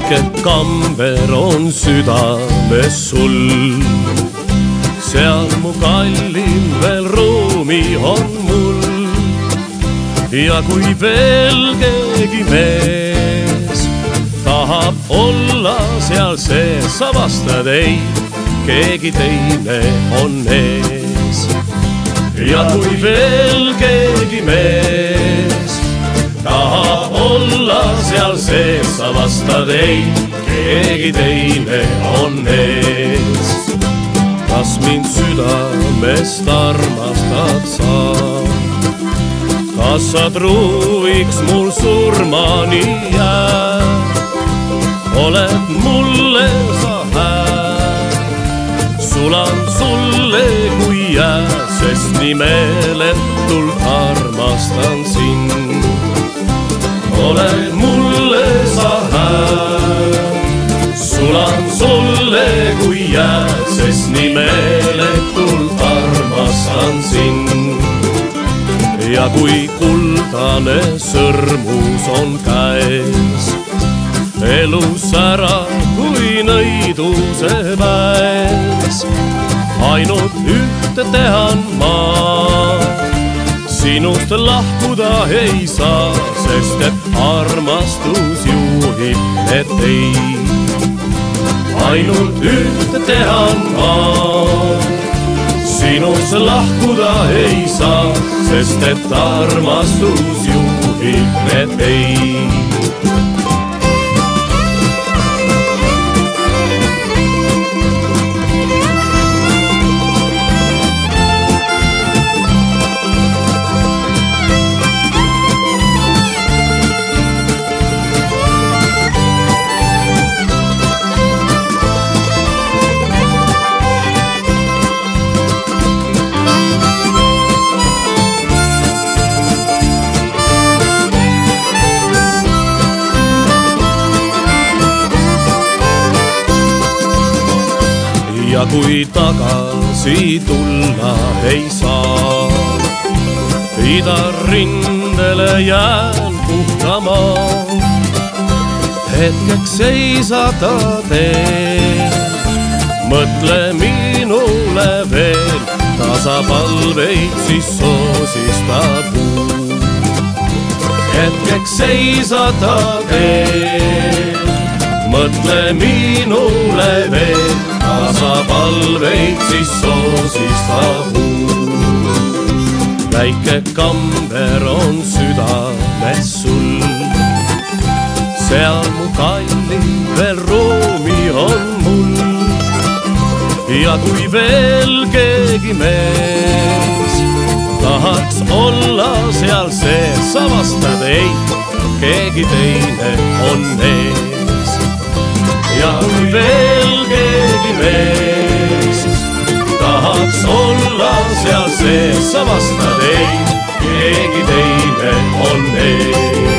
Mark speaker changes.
Speaker 1: väike kamber on südames sul. seal mu kallim veel ruumi on mul. ja kui veel keegi mees tahab olla seal sees, sa vastad ei, keegi teine on ees. ja kui veel keegi mees tahab olla seal sees, sa vastad ei, keegi teine on ees. kas mind südamest armastad sa? kas sa truuiks mul surmani jääd? oled mulle sa hää, sulan sulle kui jää, sest nii meeletult armastan sind. oled mulle sa hää, sulan sulle kui jää, sest nii meeletult armastan sind. ja kui kuldane sõrmus on käes, elus ära kui nõiduse väes, ainult ühte tehan ma, sinust lahkuda ei saa, sest et armastus juhib need teid. ainult ühte tehan ma, sinust lahkuda ei saa, sest et armastus juhib need teid. ja kui tagasi tulla ei saa, idarindele jään puhkama. hetkeks seisada teel, mõtle minule veel, tasapalveid siis soosistab uu. hetkeks seisada teel, mõtle minule veel, tasapalveid siis soosistab uu. väike kamber on südames sul, seal mu kallim veel ruumi on mul. ja kui veel keegi mees tahaks olla seal sees, sa vastad ei, keegi teine on ees. ja kui veel keegi mees tahaks olla seal sees, sa vastad ei, keegi teine on ees.